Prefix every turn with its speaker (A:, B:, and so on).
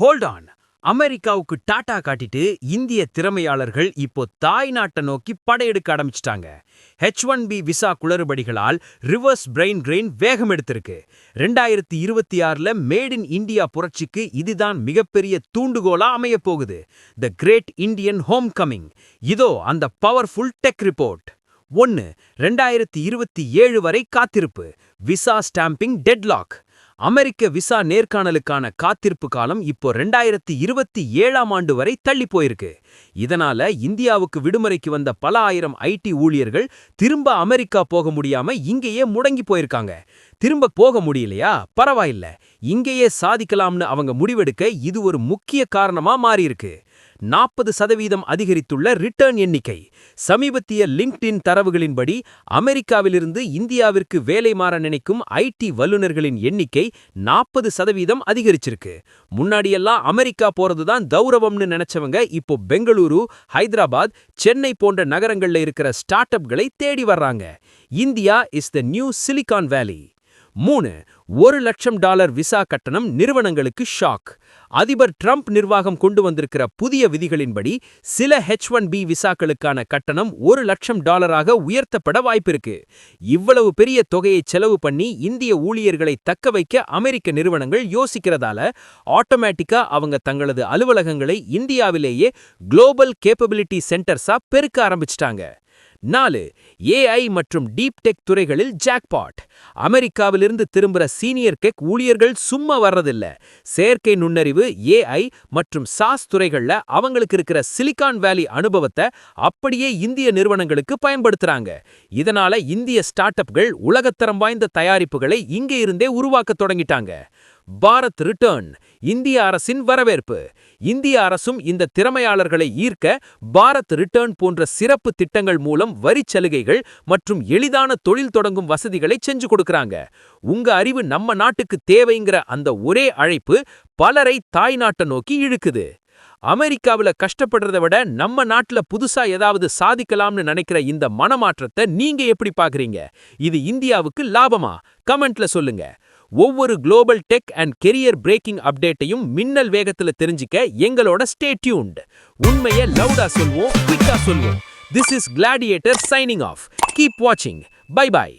A: Hold on. அமெரிக்காவுக்கு டாடா காட்டிட்டு இந்திய திறமையாளர்கள் இப்போ தாய் நாட்டை நோக்கி படையெடுக்க ஆரம்பிச்சிட்டாங்க. H1B விசா குளறுபடிகளால் ரிவர்ஸ் பிரெயின் கிரெயின் வேகம் எடுத்திருக்கு. 2026ல மேட் இன் இந்தியா புரட்சிக்கு இதுதான் மிகப்பெரிய தூண்டுகோலா அமைய போகுது. The great Indian homecoming. இதோ அந்த பவர்ஃபுல் டெக் ரிப்போர்ட். 1. 2027 வரை காத்திருப்பு. Visa stamping deadlock. அமெரிக்க விசா நேர்காணலுக்கான காத்திருப்பு காலம் இப்போ 2027ஆம் ஆண்டு வரை தள்ளி போயிருக்கு. இதனால இந்தியாவுக்கு விடுமுறைக்கு வந்த பல ஆயிரம் ஐடி ஊழியர்கள் திரும்ப அமெரிக்கா போக முடியாம இங்கேயே முடங்கி போயிருக்காங்க. திரும்ப போக முடியலையா? பரவாயில்ல, இங்கேயே சாதிக்கலாம்னு அவங்க முடிவெடுக்க இது ஒரு முக்கிய காரணமா மாறியிருக்கு. 40% அதிகரித்துள்ள ரிட்டர்ன் எண்ணிக்கை. சமீபத்திய லிங்க்டின் தரவுகளின்படி அமெரிக்காவிலிருந்து இந்தியாவிற்கு வேலை மாற நினைக்கும் ஐடி வல்லுநர்களின் எண்ணிக்கை 40% அதிகரிச்சிருக்கு. முன்னாடியெல்லாம் அமெரிக்கா போறதுதான் கௌரவம்னு நினைச்சவங்க இப்போ பெங்களூரு, ஹைதராபாத், சென்னை போன்ற நகரங்கள்ல இருக்கிற ஸ்டார்ட் அப்களை தேடி வர்றாங்க. India is the new Silicon Valley. 3. $1 லட்சம் விசா கட்டணம் நிறுவனங்களுக்கு ஷாக். அதிபர் ட்ரம்ப் நிர்வாகம் கொண்டு வந்திருக்கிற புதிய விதிகளின்படி சில H1B விசாக்களுக்கான கட்டணம் $1 லட்சம் உயர்த்தப்பட வாய்ப்பிருக்கு. இவ்வளவு பெரிய தொகையை செலவு பண்ணி இந்திய ஊழியர்களை தக்க வைக்க அமெரிக்க நிறுவனங்கள் யோசிக்கிறதால ஆட்டோமேட்டிக்கா அவங்க தங்களது அலுவலகங்களை இந்தியாவிலேயே குளோபல் கேப்பபிலிட்டி சென்டர்ஸா பெருக்க ஆரம்பிச்சிட்டாங்க. 4. AI மற்றும் டீப் டெக் துறைகளில் ஜாக்பாட். அமெரிக்காவிலிருந்து திரும்புற சீனியர் டெக் ஊழியர்கள் சும்மா வர்றதில்ல. செயற்கை நுண்ணறிவு, AI மற்றும் சாஸ் துறைகள்ல அவங்களுக்கு இருக்கிற சிலிகான் வேலி அனுபவத்தை அப்படியே இந்திய நிறுவனங்களுக்கு பயன்படுத்துறாங்க. இதனால இந்திய ஸ்டார்ட் அப்கள் உலகத்தரம் வாய்ந்த தயாரிப்புகளை இங்கே இருந்தே உருவாக்க தொடங்கிட்டாங்க. பாரத் ரிட்டர்ன். இந்திய அரசின் வரவேற்பு. இந்திய அரசும் இந்த திறமையாளர்களை ஈர்க்க பாரத் ரிட்டர்ன் போன்ற சிறப்பு திட்டங்கள் மூலம் வரிச் சலுகைகள் மற்றும் எளிதான தொழில் தொடங்கும் வசதிகளை செஞ்சு கொடுக்கறாங்க. உங்க அறிவு நம்ம நாட்டுக்கு தேவைங்கிற அந்த ஒரே அழைப்பு பலரை தாய் நாட்டை நோக்கி இழுக்குது. அமெரிக்காவுல கஷ்டப்படுறத விட நம்ம நாட்டுல புதுசா ஏதாவது சாதிக்கலாம்னு நினைக்கிற இந்த மனமாற்றத்தை நீங்க எப்படி பாக்குறீங்க? இது இந்தியாவுக்கு லாபமா? கமெண்ட்ல சொல்லுங்க. ஒவ்வொரு global tech and career breaking அப்டேட்டையும் மின்னல் வேகத்துல தெரிஞ்சுக்க எங்களோட ஸ்டே டியூன்ட். உண்மையை லவுடா சொல்வோம், குயிக்கா சொல்வோம். This is Gladiator signing off. Keep watching. Bye bye.